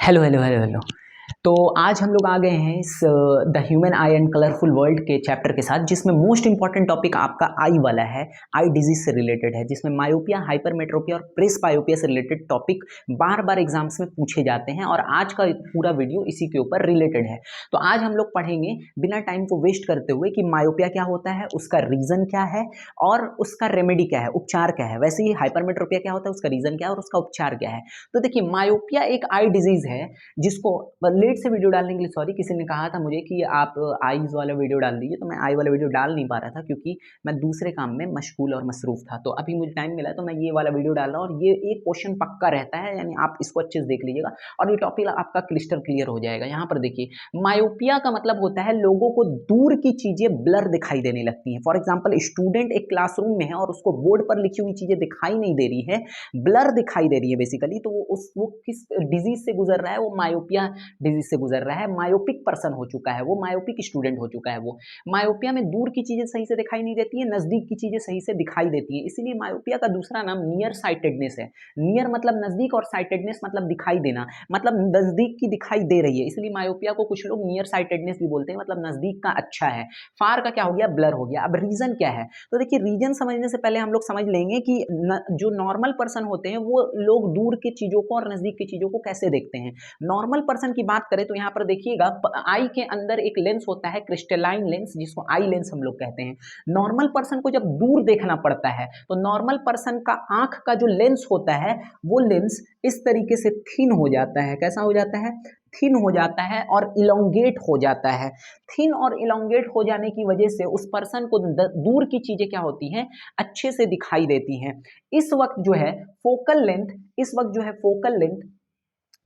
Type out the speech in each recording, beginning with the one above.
Hello hello hello hello. तो आज हम लोग आ गए हैं इस the human I and colourful world के चैप्टर के साथ, जिसमें मोस्ट इंपॉर्टेंट टॉपिक आपका आई वाला है। आई डिजीज से रिलेटेड है, जिसमें मायोपिया, हाइपरमेट्रोपिया और प्रेसबायोपिया से रिलेटेड टॉपिक बार बार एग्जाम्स में पूछे जाते हैं और आज का पूरा वीडियो इसी के ऊपर रिलेटेड है। तो आज हम लोग पढ़ेंगे बिना टाइम को वेस्ट करते हुए कि मायोपिया क्या होता है, उसका रीजन क्या है और उसका रेमेडी क्या है, उपचार क्या है। वैसे ही हाइपरमेट्रोपिया क्या होता है, उसका रीजन क्या है और उसका उपचार क्या है। तो देखिए, मायोपिया एक आई डिजीज है जिसको लेट से वीडियो डालने के लिए सॉरी, किसी ने कहा था मुझे कि आप आईज वाला वीडियो डाल दीजिए, तो मैं आई वाला वीडियो डाल नहीं पा रहा था क्योंकि मैं दूसरे काम में मशगूल और मसरूफ था। तो अभी मुझे टाइम मिला तो मैं ये वाला वीडियो डाल रहा हूँ और ये एक क्वेश्चन पक्का रहता है, यानी आप इसको अच्छे से देख लीजिएगा और ये टॉपिक आपका क्लिस्टर क्लियर हो जाएगा। यहाँ पर देखिए, मायोपिया का मतलब होता है लोगों को दूर की चीजें ब्लर दिखाई देने लगती हैं। फॉर एग्जाम्पल, स्टूडेंट एक क्लासरूम में है और उसको बोर्ड पर लिखी हुई चीजें दिखाई नहीं दे रही है, ब्लर दिखाई दे रही है बेसिकली, तो वो किस डिजीज से गुजर रहा है, वो मायोपिया डिजीज से गुजर रहा है। मायोपिक पर्सन हो चुका है, वो मायोपिक स्टूडेंट हो चुका है। वो मायोपिया में दूर की चीजें सही से दिखाई नहीं देती है, नजदीक की चीजें सही से दिखाई देती है, इसीलिए मायोपिया का दूसरा नाम नियर साइटेडनेस है। नियर मतलब नजदीक और साइटेडनेस मतलब दिखाई देना, मतलब नजदीक की दिखाई दे रही है, इसलिए मायोपिया को कुछ लोग नियर साइटेडनेस भी बोलते हैं, मतलब नजदीक का अच्छा है। फार का क्या हो गया, ब्लर हो गया। अब रीजन क्या है, तो देखिए रीजन समझने से पहले हम लोग समझ लेंगे कि जो नॉर्मल पर्सन होते हैं वो लोग दूर की चीजों को और नजदीक की चीजों को कैसे देखते हैं। नॉर्मल पर्सन की बात करें तो यहाँ पर देखिएगा, आई के अंदर एक लेंस होता है, क्रिस्टलाइन लेंस, जिसको आई लेंस हम लोग कहते हैं। नॉर्मल पर्सन को जब दूर देखना पड़ता है तो नॉर्मल पर्सन का आंख का जो लेंस होता है वो लेंस इस तरीके से थिन हो जाता है। कैसा हो जाता है, थिन हो जाता है और इलोंगेट हो जाता है। थिन और इलोंगेट हो जाने की वजह से उस पर्सन को दूर की चीजें क्या होती हैं, अच्छे से दिखाई देती हैं। इस वक्त जो है फोकल लेंथ, इस वक्त जो है फोकल लेंथ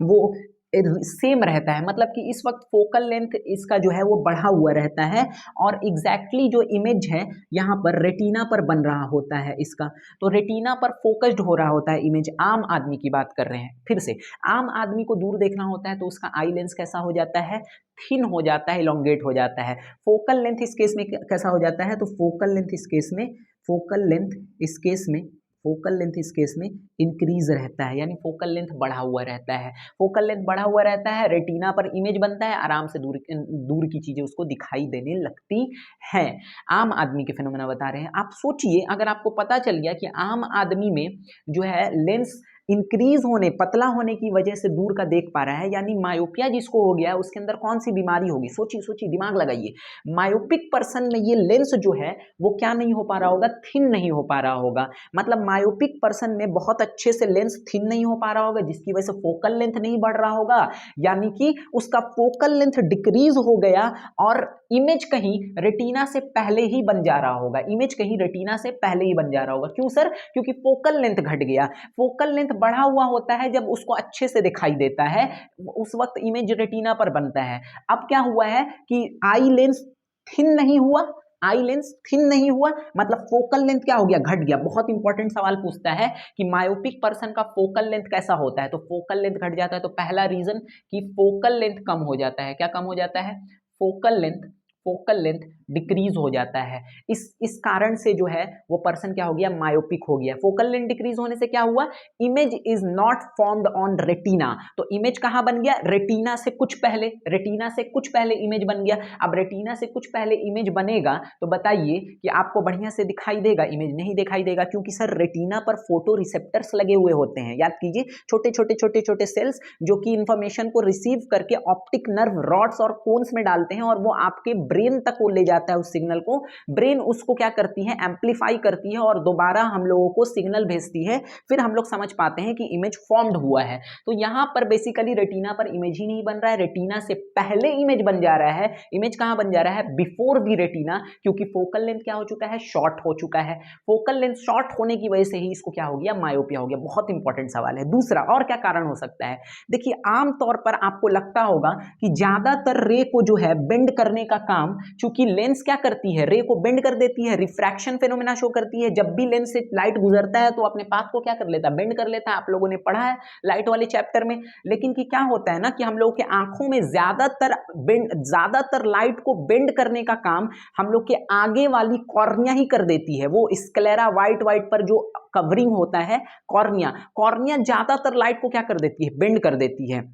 वो सेम रहता है, मतलब कि इस वक्त फोकल लेंथ इसका जो है वो बढ़ा हुआ रहता है और एग्जैक्टली जो इमेज है यहाँ पर रेटिना पर बन रहा होता है इसका, तो रेटिना पर फोकस्ड हो रहा होता है इमेज। आम आदमी की बात कर रहे हैं, फिर से आम आदमी को दूर देखना होता है तो उसका आई लेंस कैसा हो जाता है, थिन हो जाता है, इलोंगेट हो जाता है। फोकल लेंथ इस केस में कैसा हो जाता है, तो फोकल लेंथ इस केस में, फोकल लेंथ इस केस में, फोकल लेंथ इस केस में इंक्रीज रहता है, यानी फोकल लेंथ बढ़ा हुआ रहता है। फोकल लेंथ बढ़ा हुआ रहता है, रेटिना पर इमेज बनता है, आराम से दूर की चीजें उसको दिखाई देने लगती हैं। आम आदमी के फिनोमेना बता रहे हैं। आप सोचिए, अगर आपको पता चल गया कि आम आदमी में जो है लेंस इंक्रीज होने, पतला होने की वजह से दूर का देख पा रहा है, यानी मायोपिया जिसको हो गया उसके अंदर कौन सी बीमारी होगी, सोचिए सोचिए, दिमाग लगाइए। मायोपिक पर्सन में ये लेंस जो है वो क्या नहीं हो पा रहा होगा, थिन नहीं हो पा रहा होगा। मतलब मायोपिक पर्सन में बहुत अच्छे से लेंस थिन नहीं हो पा रहा होगा, जिसकी वजह से फोकल लेंथ नहीं बढ़ रहा होगा, यानी कि उसका फोकल लेंथ डिक्रीज हो गया और इमेज कहीं रेटिना से पहले ही बन जा रहा होगा, इमेज कहीं रेटिना से पहले ही बन जा रहा होगा। क्यों सर, क्योंकि फोकल लेंथ घट गया। फोकल लेंथ बढ़ा हुआ होता है जब उसको अच्छे से दिखाई देता है, उस वक्त इमेज रेटिना पर बनता है। अब क्या हुआ है कि आई लेंस थिन नहीं हुआ, आई लेंस थिन नहीं हुआ, मतलब फोकल लेंथ क्या हो गया, घट गया। बहुत इंपॉर्टेंट सवाल पूछता है कि मायोपिक पर्सन का फोकल लेंथ कैसा होता है, तो फोकल लेंथ घट जाता है। तो पहला रीजन कि फोकल लेंथ कम हो जाता है, क्या कम हो जाता है, focal length, focal length decrease हो जाता है। इस कारण से जो है वो पर्सन क्या हो गया, मायोपिक हो गया। फोकल लेंथ डिक्रीज होने से क्या हुआ, image is not formed on retina, तो इमेज कहां बन गया, रेटिना से कुछ पहले, रेटिना से कुछ पहले इमेज बन गया। अब रेटिना से कुछ पहले इमेज बनेगा तो बताइए कि आपको बढ़िया से दिखाई देगा, इमेज नहीं दिखाई देगा, क्योंकि सर रेटिना पर फोटो रिसेप्टर्स लगे हुए होते हैं। याद कीजिए, छोटे छोटे छोटे छोटे सेल्स जो कि इंफॉर्मेशन को रिसीव करके ऑप्टिक नर्व रॉड्स और कोन्स में डालते हैं और वो आपके ब्रेन तक वो ले जाता है उस सिग्नल को। ब्रेन उसको क्या करती है, एम्पलीफाई करती है और दोबारा हम लोगों को सिग्नल भेजती है, फिर हम लोग समझ पाते हैं कि इमेज फॉर्म्ड हुआ है। तो यहां पर बेसिकली रेटिना पर इमेज ही नहीं बन रहा है, रेटिना से पहले इमेज बन जा रहा है। इमेज कहां बन जा रहा है, बिफोर दी रेटिना, क्योंकि फोकल लेंथ क्या हो चुका है, शॉर्ट हो चुका है। फोकल लेंथ शॉर्ट होने की वजह से ही इसको क्या हो गया, मायोपिया हो गया। बहुत इंपॉर्टेंट सवाल है। दूसरा, और क्या कारण हो सकता है, देखिए आमतौर पर आपको लगता होगा कि ज्यादातर रे को जो है बेंड करने का काम, चूंकि लेंस क्या करती है, रे को बेंड कर देती है, रिफ्रैक्शन फेनोमेना शो करती है। जब भी लेंस से लाइट गुजरता है तो अपने पाथ को क्या कर लेता है, बेंड कर लेता है। आप लोगों ने पढ़ा है लाइट वाले चैप्टर में। लेकिन कि क्या होता है ना कि हम लोग के आंखों में ज्यादातर लाइट को बेंड करने का काम हम लोग के आगे वाली कॉर्निया ही कर देती है। वो स्क्लेरा व्हाइट व्हाइट पर जो कवरिंग होता है कॉर्निया, कॉर्निया ज्यादातर लाइट को क्या कर देती है, बेंड कर देती है।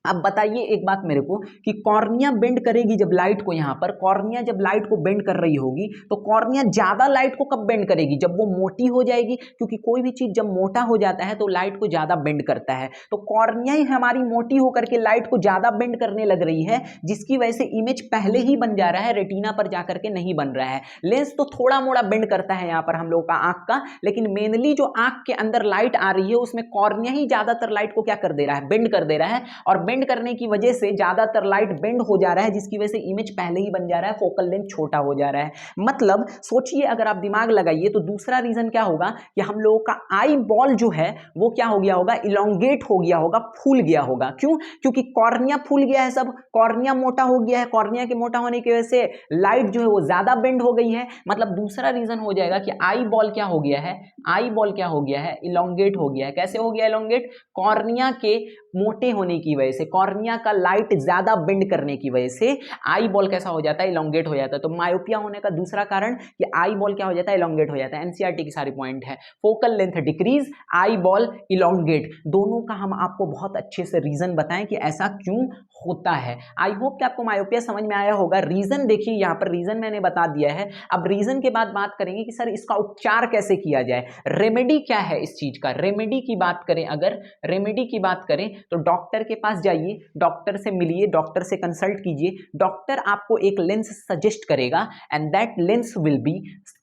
अब बताइए एक बात मेरे को कि कॉर्निया बेंड करेगी जब लाइट को, यहां पर कॉर्निया जब लाइट को बेंड कर रही होगी तो कॉर्निया ज्यादा लाइट को कब बेंड करेगी, जब वो मोटी हो जाएगी, क्योंकि कोई भी चीज जब मोटा हो जाता है तो लाइट को ज्यादा बेंड करता है। तो कॉर्निया ही हमारी मोटी होकर के लाइट को ज्यादा बेंड करने लग रही है, जिसकी वजह से इमेज पहले ही बन जा रहा है, रेटिना पर जाकर के नहीं बन रहा है। लेंस तो थोड़ा मोड़ा बेंड करता है यहाँ पर हम लोग का आंख का, लेकिन मेनली जो आंख के अंदर लाइट आ रही है उसमें कॉर्निया ही ज्यादातर लाइट को क्या कर दे रहा है, बेंड कर दे रहा है। और बेंड करने की वजह से ज्यादातर लाइट बेंड हो जा रहा है, जिसकी वजह से इमेज पहले ही बन जा रहा है, फोकल लेंथ छोटा हो जा रहा है। मतलब सोचिए, अगर आप दिमाग लगाइए तो दूसरा रीजन क्या होगा कि हम लोगों का आई बॉल जो है वो क्या हो गया होगा, इलोंगेट हो गया होगा, फूल गया होगा। क्यों? क्योंकि कॉर्निया फूल गया है, सब कॉर्निया मोटा हो गया है, कॉर्निया के मोटा होने की वजह से लाइट जो है वो ज्यादा बेंड हो गई है। मतलब दूसरा रीजन हो जाएगा कि आई बॉल क्या हो गया है, आई बॉल क्या हो गया है, इलोंगेट हो गया है। कैसे हो गया इलोंगेट? कॉर्निया के मोटे होने की वजह से, कॉर्निया का लाइट ज्यादा बेंड करने की वजह से आई बॉल कैसा हो जाता है, इलोंगेट हो जाता है। तो मायोपिया होने का दूसरा कारण कि आई बॉल क्या हो जाता है, इलोंगेट हो जाता है। एनसीईआरटी की सारी पॉइंट है, focal length decrease, eye ball elongate, दोनों का हम आपको बहुत अच्छे से रीजन बताएं कि ऐसा क्यों होता है। आई होप कि आपको मायोपिया समझ में आया होगा। रीजन देखिए, यहाँ पर रीजन मैंने बता दिया है। अब रीजन के बाद बात करेंगे कि सर इसका उपचार कैसे किया जाए, रेमेडी क्या है इस चीज का। रेमेडी की बात करें, अगर रेमेडी की बात करें तो डॉक्टर के पास जाइए, डॉक्टर से मिलिए, डॉक्टर से कंसल्ट कीजिए। डॉक्टर आपको एक लेंस सजेस्ट करेगा and that lens will be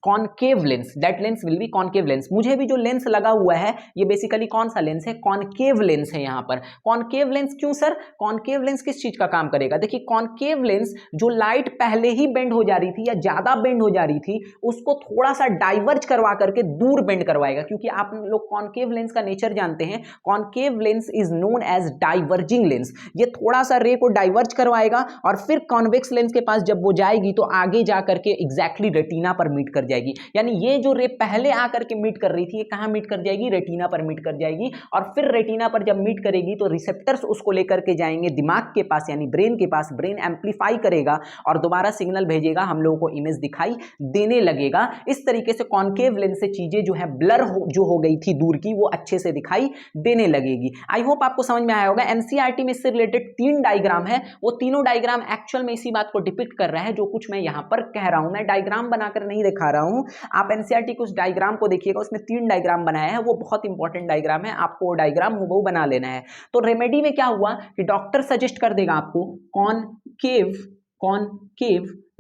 concave lens, that lens will be concave lens. मुझे भी जो लेंस लगा हुआ है ये बेसिकली कौन सा लेंस है, कॉनकेव लेंस है। यहाँ पर कॉनकेव लेंस क्यों सर, कॉनकेव लेंस किस चीज का काम करेगा? देखिए कॉनकेव लेंस जो लाइट पहले ही बेंड हो जा रही थी या ज्यादा बेंड हो जा रही थी उसको थोड़ा सा डाइवर्ज करवा करके दूर बेंड करवाएगा। क्योंकि आप लोग कॉनकेव लेंस का नेचर जानते हैं, concave lens is known as diverging lens. ये थोड़ा सा रे को डाइवर्ज करवाएगा और फिर कॉन्वेक्स लेंस के पास जब वो जाएगी तो आगे जाकर के एग्जैक्टली रेटिना पर मीट कर जाएगी। यानी ये जो रे पहले आकर के मीट कर रही थी, ये कहां मीट कर जाएगी, रेटिना पर मीट कर जाएगी। और फिर रेटिना पर जब मीट करेगी तो रिसेप्टर्स उसको लेकर के जाएंगे दिमाग के पास, यानी ब्रेन के पास। ब्रेन एम्पलीफाई करेगा और दोबारा सिग्नल भेजेगा, हम लोगों को इमेज दिखाई देने लगेगा। इस तरीके से कॉनकेव लेंस से चीजें जो है ब्लर जो हो गई थी दूर की, वो अच्छे से दिखाई देने लगेगी। आई होप आपको समझ में आया होगा। एनसीईआरटी में इससे रिलेटेड 3 डायग्राम है, वो तीनों डायग्राम एक्चुअल में इसी बात को डिपिक्ट कर रहा है जो कुछ मैं यहां पर कह रहा हूं। मैं डायग्राम बनाकर नहीं दिखा रहा हूं, आप एनसीईआरटी के उस डायग्राम को देखिएगा, उसमें 3 डायग्राम बनाया है, वो बहुत इंपॉर्टेंट डायग्राम है, आपको वो डायग्राम हूबहू बना लेना है। तो रेमेडी में क्या हुआ कि डॉक्टर सजेस्ट कर देगा आपको कॉनकेव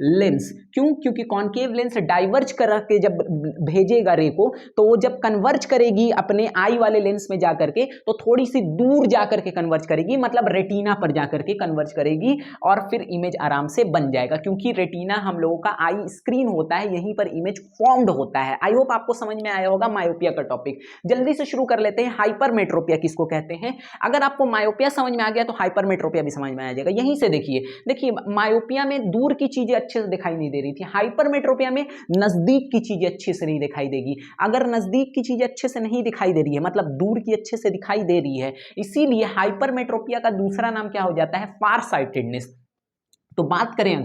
लेंस। क्यों? क्योंकि कॉनकेव लेंस डाइवर्ज करके जब भेजेगा रे को, तो वो जब कन्वर्ज करेगी अपने आई वाले लेंस में जाकर के, तो थोड़ी सी दूर जाकर के कन्वर्ज करेगी, मतलब रेटिना पर जाकर के कन्वर्ज करेगी और फिर इमेज आराम से बन जाएगा। क्योंकि रेटिना हम लोगों का आई स्क्रीन होता है, यहीं पर इमेज फॉर्म्ड होता है। आई होप आपको समझ में आया होगा मायोपिया का टॉपिक। जल्दी से शुरू कर लेते हैं, हाइपरमेट्रोपिया किसको कहते हैं। अगर आपको मायोपिया समझ में आ गया तो हाइपरमेट्रोपिया भी समझ में आ जाएगा। यहीं से देखिए मायोपिया में दूर की चीजें अच्छे से दिखाई नहीं दे रही थी, हाइपरमेट्रोपिया में नजदीक की चीजें अच्छे से नहीं दिखाई देगी। अगर नजदीक की चीजें अच्छे से नहीं दिखाई दे रही है, मतलब दूर की अच्छे से दिखाई दे रही है, इसीलिए हाइपरमेट्रोपिया का दूसरा नाम क्या हो जाता है, फार साइटेडनेस। तो बात करें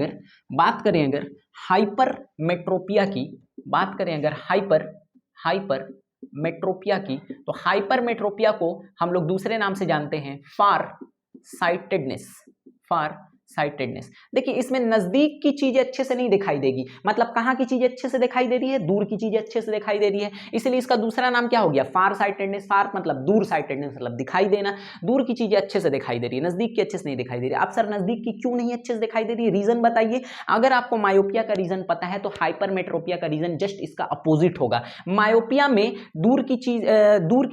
अगर हाइपरमेट्रोपिया की, बात करें अगर हाइपरमेट्रोपिया की, तो हाइपरमेट्रोपिया को हम लोग दूसरे नाम से जानते हैं फार साइटेडनेस। देखिए इसमें नजदीक की चीजें अच्छे से नहीं दिखाई देगी, मतलब कहां की चीजें अच्छे से दिखाई दे रही है, दूर की चीजें अच्छे से दिखाई दे रही है, इसलिए इसका दूसरा नाम क्या हो गया, फार साइटेडनेस। फार मतलब दूर, साइटेडनेस मतलब दिखाई देना, दूर की चीजें अच्छे से दिखाई दे रही है, नजदीक की अच्छे से नहीं दिखाई दे रही है। अब सर नजदीक की क्यों नहीं अच्छे से दिखाई दे रही है, रीजन बताइए। अगर आपको मायोपिया का रीजन पता है तो हाइपरमेट्रोपिया का रीजन जस्ट इसका अपोजिट होगा। मायोपिया में दूर की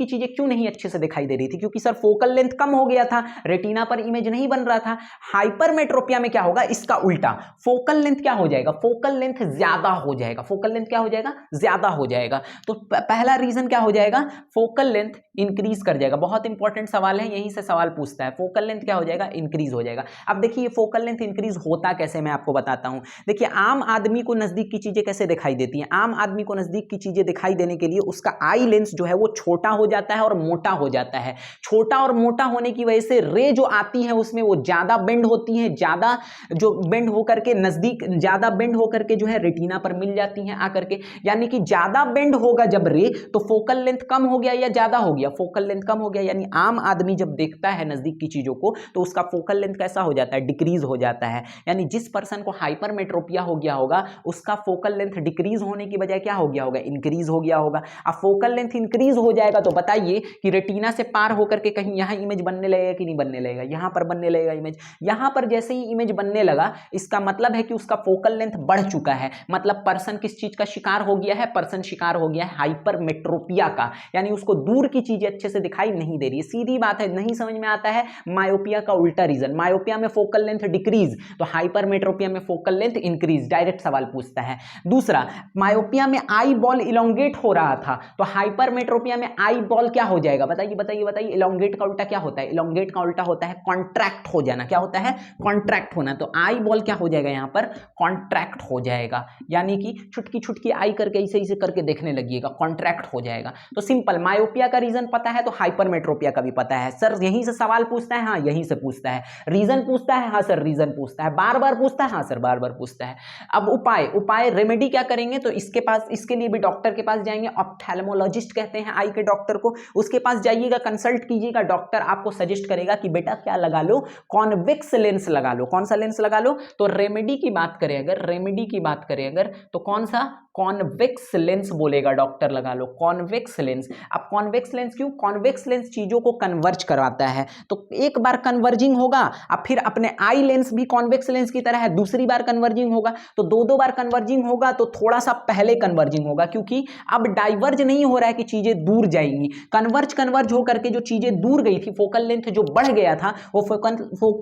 चीजें क्यों नहीं अच्छे से दिखाई दे रही थी, क्योंकि सर फोकल लेंथ कम हो गया था, रेटिना पर इमेज नहीं बन रहा था। हाइपरमेट्रोपिया में क्या होगा, इसका उल्टा, फोकल लेंथ क्या हो जाएगा, फोकल लेंथ ज्यादा हो जाएगा, फोकल लेंथ क्या हो जाएगा, ज्यादा हो जाएगा। तो पहला रीजन क्या हो जाएगा, फोकल लेंथ इंक्रीज कर जाएगा। बहुत इंपॉर्टेंट सवाल है, यहीं से सवाल पूछता है, फोकल लेंथ क्या हो जाएगा, इंक्रीज हो जाएगा। अब देखिए फोकल लेंथ इंक्रीज होता कैसे, मैं आपको बताता हूं। देखिए आम आदमी को नजदीक की चीजें कैसे दिखाई देती हैं, आम आदमी को नजदीक की चीजें दिखाई देने के लिए उसका आई लेंस जो है वो छोटा हो जाता है और मोटा हो जाता है। छोटा और मोटा होने की वजह से रे जो आती है उसमें वो ज्यादा बेंड होती है, ज़्यादा जो बेंड होकर के नज़दीक, ज़्यादा बेंड होकर के जो है रेटिना पर मिल जाती हैं आकर के। यानी कि ज़्यादा बेंड होगा जब रे, तो फोकल लेंथ कम हो गया या ज़्यादा हो गया, फोकल लेंथ कम हो गया। यानी आम आदमी जब देखता है नज़दीक की चीज़ों को तो उसका फोकल लेंथ कैसा हो जाता है, डिक्रीज हो जाता है। यानी जिस पर्सन को हाइपरमेट्रोपिया हो गया होगा उसका फोकल लेंथ डिक्रीज होने की बजाय क्या हो गया होगा, इंक्रीज हो गया होगा। अब फोकल लेंथ इंक्रीज हो जाएगा तो बताइए कि रेटिना से पार होकर के कहीं यहाँ इमेज बनने लगेगा कि नहीं बनने लगेगा, यहाँ पर बनने लगेगा इमेज। यहाँ पर जैसे ही इमेज बनने लगा इसका मतलब है कि उसका फोकल लेंथ बढ़ चुका है। मतलब पर्सन किस चीज का शिकार हो गया है, पर्सन शिकार हो गया है हाइपरमेट्रोपिया का। यानी उसको दूर की चीजें अच्छे से दिखाई नहीं दे रही है। सीधी बात है, नहीं समझ में आता है, मायोपिया का उल्टा रीजन। मायोपिया में फोकल लेंथ डिक्रीज तो हाइपरमेट्रोपिया में फोकल लेंथ इंक्रीज। डायरेक्ट सवाल पूछता है। दूसरा, मायोपिया में आई बॉल इलोंगेट हो रहा था तो हाइपरमेट्रोपिया में आई बॉल क्या हो जाएगा, बताइए बताइए बताइए। इलोंगेट का उल्टा क्या होता है, इलोंगेट का उल्टा होता है कॉन्ट्रैक्ट हो जाना। क्या होता है, कॉन्ट्रैक्ट होना। तो आई बॉल क्या हो जाएगा, यहां पर कॉन्ट्रैक्ट हो जाएगा। यानी कि छुटकी छुटकी आई करके ऐसे ऐसे करके देखने लगिएगा, कॉन्ट्रैक्ट हो जाएगा। तो सिंपल, मायोपिया का रीजन पता है तो हाइपरमेट्रोपिया का भी पता है। सर यहीं से सवाल पूछता है, हाँ यहीं से पूछता है। रीजन पूछता है, हाँ सर रीजन पूछता है। बार बार पूछता है, हाँ सर बार बार पूछता है। अब उपाय, उपाय रेमेडी क्या करेंगे, तो इसके पास, इसके लिए भी डॉक्टर के पास जाएंगे। ऑप्थेल्मोलॉजिस्ट कहते हैं आई के डॉक्टर को, उसके पास जाइएगा, कंसल्ट कीजिएगा। डॉक्टर आपको सजेस्ट करेगा कि बेटा क्या लगा लो, कॉन्वेक्स लेंस लगा लो। कौन सा लेंस लगा लो, तो रेमेडी की बात करें अगर, रेमेडी की बात करें अगर, तो कौन सा, कॉन्वेक्स लेंस बोलेगा डॉक्टर, लगा लो कॉन्वेक्स लेंस। अब कॉन्वेक्स लेंस क्यों, कॉन्वेक्स लेंस चीजों को कन्वर्ज करवाता है। तो एक बार कन्वर्जिंग होगा, अब फिर अपने आई लेंस भी कॉन्वेक्स लेंस की तरह है, दूसरी बार कन्वर्जिंग होगा। तो दो दो बार कन्वर्जिंग होगा तो थोड़ा सा पहले कन्वर्जिंग होगा, क्योंकि अब डाइवर्ज नहीं हो रहा है कि चीजें दूर जाएंगी। कन्वर्ज हो करके जो चीजें दूर गई थी, फोकल लेंथ जो बढ़ गया था, वो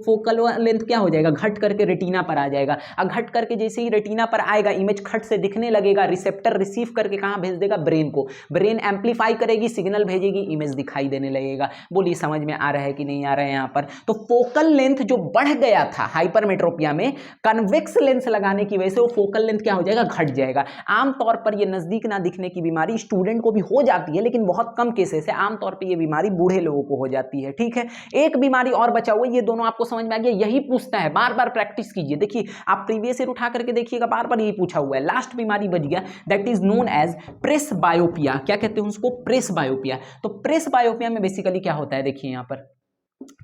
फोकल लेंथ क्या हो जाएगा, घट करके रेटिना पर आ जाएगा। अब घट करके जैसे ही रेटिना पर आएगा, इमेज खट से दिखने लगेगा, रिसेप्टर रिसीव करके कहां भेज देगा, ब्रेन को। ब्रेन एम्पलीफाई करेगी, सिग्नल भेजेगी, इमेज दिखाई देने लगेगा। बोलिए समझ में आ रहा है कि नहीं आ रहा है यहां पर। तो फोकल लेंथ जो बढ़ गया था हाइपरमेट्रोपिया में, कन्वेक्स लेंस लगाने की वजह से वो फोकल लेंथ क्या हो जाएगा, घट जाएगा। आमतौर पर ये नजदीक ना दिखने की बीमारी स्टूडेंट को भी हो जाती है, लेकिन बहुत कम केसेस है। आमतौर पर ये बीमारी बूढ़े लोगों को हो जाती है। ठीक है, एक बीमारी और बचा हुआ, ये दोनों आपको समझ में आ गया, यही पूछता है, बार बार प्रैक्टिस कीजिए। देखिए आप प्रीवियस ईयर उठा करके देखिएगा, बार बार यही पूछा हुआ है। लास्ट बीमारी बच गया, that is known as presbyopia. क्या कहते हैं उसको, प्रेसबायोपिया। तो प्रेसबायोपिया में बेसिकली क्या होता है, देखिए यहां पर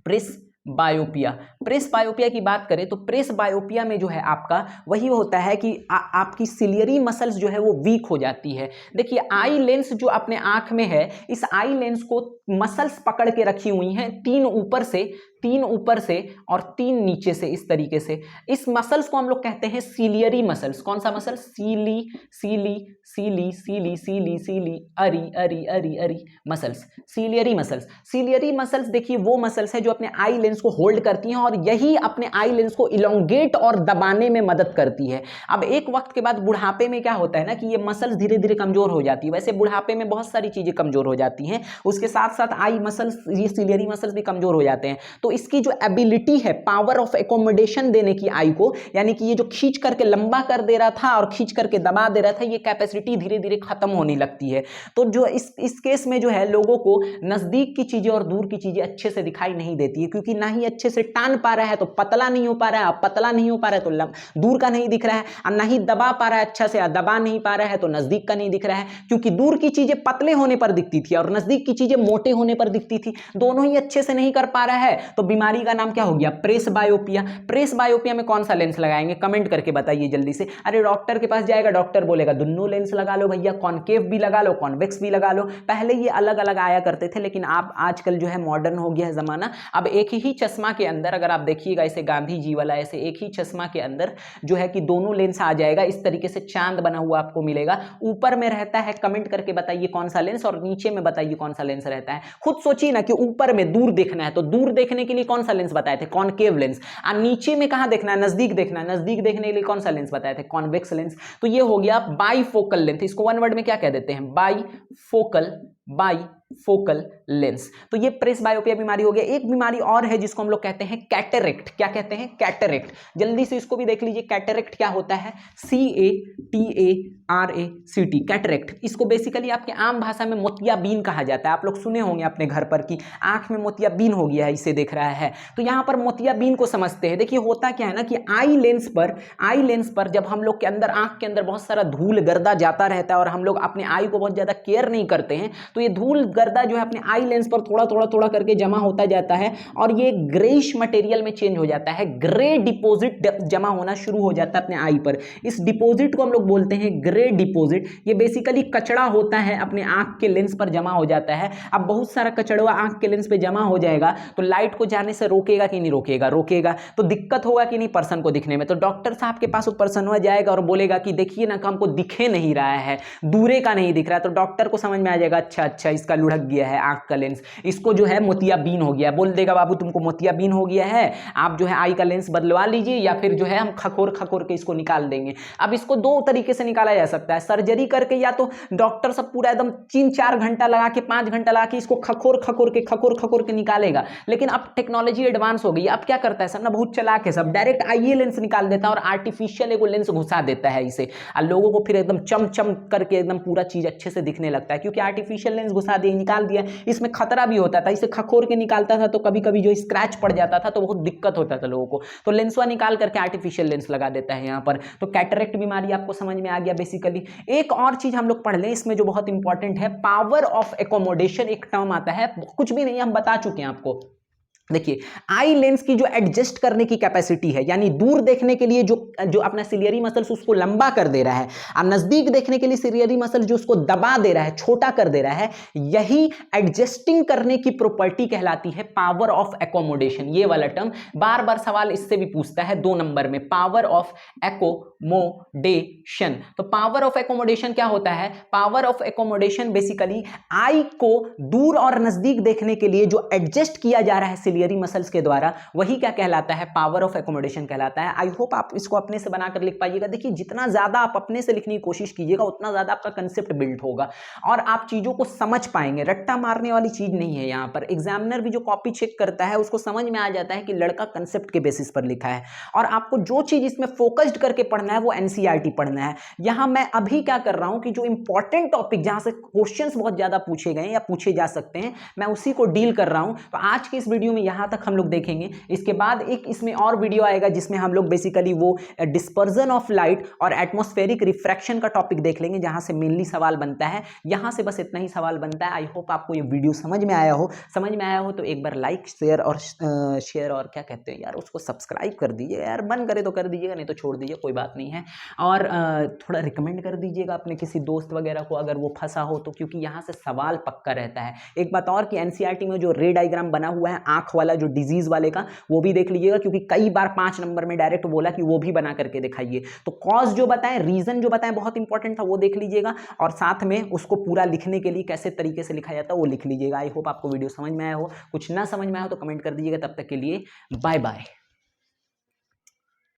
प्रेसबायोपिया, प्रेसबायोपिया की बात करें तो प्रेसबायोपिया में जो है आपका वही होता है कि आपकी सिलियरी मसल्स जो है वो वीक हो जाती है। देखिए आई लेंस जो अपने आंख में है, इस आई लेंस को मसल्स पकड़ के रखी हुई हैं, तीन ऊपर से और तीन नीचे से, इस तरीके से। इस मसल्स को हम लोग कहते हैं सीलियरी मसल्स। कौन सा मसल, सीली सीली सीली सीली सीली सीली अरी अरी अरी अरी muscles, ciliary muscles. Ciliary muscles देखिए वो मसल्स है जो अपने आई लेंस को होल्ड करती हैं और यही अपने आई लेंस को इलोंगेट और दबाने में मदद करती है। अब एक वक्त के बाद बुढ़ापे में क्या होता है ना कि ये मसल्स धीरे धीरे कमजोर हो जाती है। वैसे बुढ़ापे में बहुत सारी चीजें कमजोर हो जाती हैं, उसके साथ साथ आई मसल्स, ये सीलियरी मसल्स भी कमजोर हो जाते हैं। तो इसकी जो एबिलिटी है, पावर ऑफ एकोमोडेशन देने की आई को, यानी कि ये जो खींच करके लंबा कर दे रहा था और खींच करके दबा दे रहा था, ये कैपेसिटी धीरे धीरे खत्म होने लगती है। तो जो इस केस में जो है लोगों को नजदीक की चीजें और दूर की चीजें अच्छे से दिखाई नहीं देती है, क्योंकि ना ही अच्छे से टान पा रहा है तो पतला नहीं हो पा रहा है, पतला नहीं हो पा रहा है तो दूर का नहीं दिख रहा है, और ना ही दबा पा रहा है अच्छा से, दबा नहीं पा रहा है तो नजदीक का नहीं दिख रहा है। क्योंकि दूर की चीजें पतले होने पर दिखती थी और नजदीक की चीजें मोटे होने पर दिखती थी, दोनों ही अच्छे से नहीं कर पा रहा है। तो बीमारी का नाम क्या हो गया, प्रेसबायोपिया। प्रेसबायोपिया में कौन सा लेंस लगाएंगे, कमेंट करके बताइए जल्दी से। अरे डॉक्टर के पास जाएगा, डॉक्टर बोलेगा दोनों लेंस लगा लो भैया, कॉनकेव भी लगा लो, कॉन्वेक्स भी लगा लो। पहले ये अलग अलग आया करते थे, लेकिन आप आजकल जो है मॉडर्न हो गया है जमाना। अब एक ही चश्मा के अंदर, अगर आप देखिएगा ऐसे गांधी जी वाला, ऐसे एक ही चश्मा के अंदर जो है कि दोनों लेंस आ जाएगा। इस तरीके से चांद बना हुआ आपको मिलेगा, ऊपर में रहता है, कमेंट करके बताइए कौन सा लेंस, और नीचे में बताइए कौन सा लेंस रहता है। खुद सोचिए ना कि ऊपर में दूर देखना है तो दूर देखने के लिए कौन सा लेंस बताए थे, कॉनकेव लेंस। और नीचे में कहां देखना है, नजदीक देखना है, नजदीक देखने के लिए कौन सा लेंस बताए थे, कॉन्वेक्स लेंस। तो ये हो गया बाईफोकल लेंथ। इसको वन वर्ड में क्या कह देते हैं, बाईफोकल, बाई फोकल लेंस। तो ये प्रेस बायोपिया बीमारी हो गया। एक बीमारी और है जिसको हम लोग कहते हैं कैटरेक्ट। क्या कहते हैं? कैटरेक्ट। जल्दी से इसको भी देख लीजिए, कैटरेक्ट क्या होता है? CATARACT, cataract. इसको बेसिकली आपके आम भाषा में मोतियाबीन कहा जाता है। आप लोग सुने होंगे अपने घर पर कि आंख में मोतियाबीन हो गया है, इसे देख रहा है। तो यहां पर मोतियाबीन को समझते हैं। देखिए होता क्या है ना कि आई लेंस पर जब हम लोग के अंदर, आंख के अंदर बहुत सारा धूल गर्दा जाता रहता है और हम लोग अपने आई को बहुत ज्यादा केयर नहीं करते हैं, तो ये धूल गर्दा जो है अपने आई लेंस पर थोड़ा थोड़ा थोड़ा करके जमा होता जाता है और ये ग्रेइश मटेरियल में चेंज हो जाता है। ग्रे डिपॉजिट जमा होना शुरू हो जाता है अपने आई पर। इस डिपॉजिट को हम लोग बोलते हैं ग्रे डिपॉजिट। ये बेसिकली कचड़ा होता है, अपने आंख के लेंस पर जमा हो जाता है। अब बहुत सारा कचड़ा आंख के लेंस पे जमा हो जाएगा तो लाइट को जाने से रोकेगा कि नहीं रोकेगा? रोकेगा। तो दिक्कत होगा कि नहीं पर्सन को दिखने में? तो डॉक्टर साहब के पास वो पर्सन हुआ जाएगा और बोलेगा कि देखिए ना, हमको दिखे नहीं रहा है, दूरे का नहीं दिख रहा है। तो डॉक्टर को समझ में आ जाएगा, अच्छा अच्छा इसका लुढ़क गया है आंख का लेंस, इसको जो है मोतियाबीन हो गया। बोल देगा बाबू तुमको मोतियाबीन हो गया है, आप जो है आई का लेंस बदलवा लीजिए या फिर जो है हम खखोर खखोर के इसको निकाल देंगे। अब इसको दो तरीके से निकाला जा सकता है, सर्जरी करके, या तो डॉक्टर सब पूरा एकदम 3-4 घंटा लगा के, 5 घंटा लगा के इसको खखोर खखोर के निकालेगा। लेकिन अब टेक्नोलॉजी एडवांस हो गई। अब क्या करता है सब ना, बहुत चालाक है सब, डायरेक्ट आईए लेंस निकाल देता है और आर्टिफिशियल एगो लेंस घुसा देता है इसे, और लोगों को फिर एकदम चम करके एकदम पूरा चीज अच्छे से दिखने लगता है, क्योंकि आर्टिफिशियल लेंस घुसा दिया, निकाल दिया। इसमें खतरा भी होता था, इसे खखोर के निकालता था तो कभी कभी जो स्क्रैच पड़ जाता था तो बहुत दिक्कत होता था लोगों को। तो लेंसवा निकाल करके आर्टिफिशियल लेंस लगा देता है यहाँ पर। तो कैटरेक्ट बीमारी आपको समझ में आ गया बेसिकली। एक और चीज हम लोग पढ़ लें इसमें जो बहुत इंपॉर्टेंट है, पावर ऑफ एकोमोडेशन एक टर्म आता है, कुछ भी नहीं हम बता चुके हैं आपको। देखिए आई लेंस की जो एडजस्ट करने की कैपेसिटी है, यानी दूर देखने के लिए जो अपना सिलियरी मसल्स उसको लंबा कर दे रहा है, और नजदीक देखने के लिए सिलियरी मसल जो उसको दबा दे रहा है, छोटा कर दे रहा है, यही एडजस्टिंग करने की प्रॉपर्टी कहलाती है पावर ऑफ एकोमोडेशन। ये वाला टर्म बार बार सवाल इससे भी पूछता है 2 नंबर में, पावर ऑफ एकोमोडेशन। तो पावर ऑफ एकोमोडेशन क्या होता है? Power of accommodation basically I को दूर और नजदीक देखने के लिए जो एडजस्ट किया जा रहा है सिलियरी मसल्स के द्वारा, वही क्या कहलाता है? पावर ऑफ एकोमोडेशन कहलाता है। आई होप आप इसको अपने से बनाकर लिख पाइएगा। देखिए जितना ज्यादा आप अपने से लिखने की कोशिश कीजिएगा उतना ज्यादा आपका कंसेप्ट बिल्ड होगा और आप चीजों को समझ पाएंगे। रट्टा मारने वाली चीज नहीं है यहाँ पर। एग्जामिनर भी जो कॉपी चेक करता है उसको समझ में आ जाता है कि लड़का कंसेप्ट के बेसिस पर लिखा है, और आपको जो चीज इसमें फोकस्ड करके पढ़ना है वो एनसीईआरटी पढ़ना है। यहां मैं अभी क्या कर रहा हूं कि जो इंपॉर्टेंट टॉपिक जहां से क्वेश्चंस बहुत ज्यादा पूछे गए या पूछे जा सकते हैं, मैं उसी को डील कर रहा हूं। तो आज के इस वीडियो में यहां तक हम लोग देखेंगे। इसके बाद एक इसमें और वीडियो आएगा जिसमें हम लोग बेसिकली वो डिस्पर्जन ऑफ लाइट और एटमॉस्फेरिक रिफ्रैक्शन का टॉपिक देख लेंगे, जहां से मेनली सवाल बनता है। यहां से बस इतना ही सवाल बनता है। आई होप आपको ये वीडियो समझ में आया हो तो एक बार लाइक शेयर और क्या कहते हैं यार, उसको सब्सक्राइब कर दीजिए यार, मन करे तो कर दीजिएगा, नहीं तो छोड़ दीजिए, कोई बात नहीं है। और थोड़ा रिकमेंड कर दीजिएगा अपने किसी दोस्त वगैरह को अगर वो फंसा हो तो, क्योंकि यहाँ से सवाल पक्का रहता है। एक बात और कि एनसीईआरटी में जो रे डायग्राम बना हुआ है आंख वाला, जो डिजीज वाले का, वो भी देख लीजिएगा, क्योंकि कई बार 5 नंबर में डायरेक्ट बोला कि वो भी बना करके दिखाइए। तो कॉज जो बताएं, रीजन जो बताएं, बहुत इंपॉर्टेंट था, वो देख लीजिएगा, और साथ में उसको पूरा लिखने के लिए कैसे तरीके से लिखा जाता है वो लिख लीजिएगा। आई होप आपको वीडियो समझ में आया हो। कुछ ना समझ में आया हो तो कमेंट कर दीजिएगा। तब तक के लिए बाय बाय।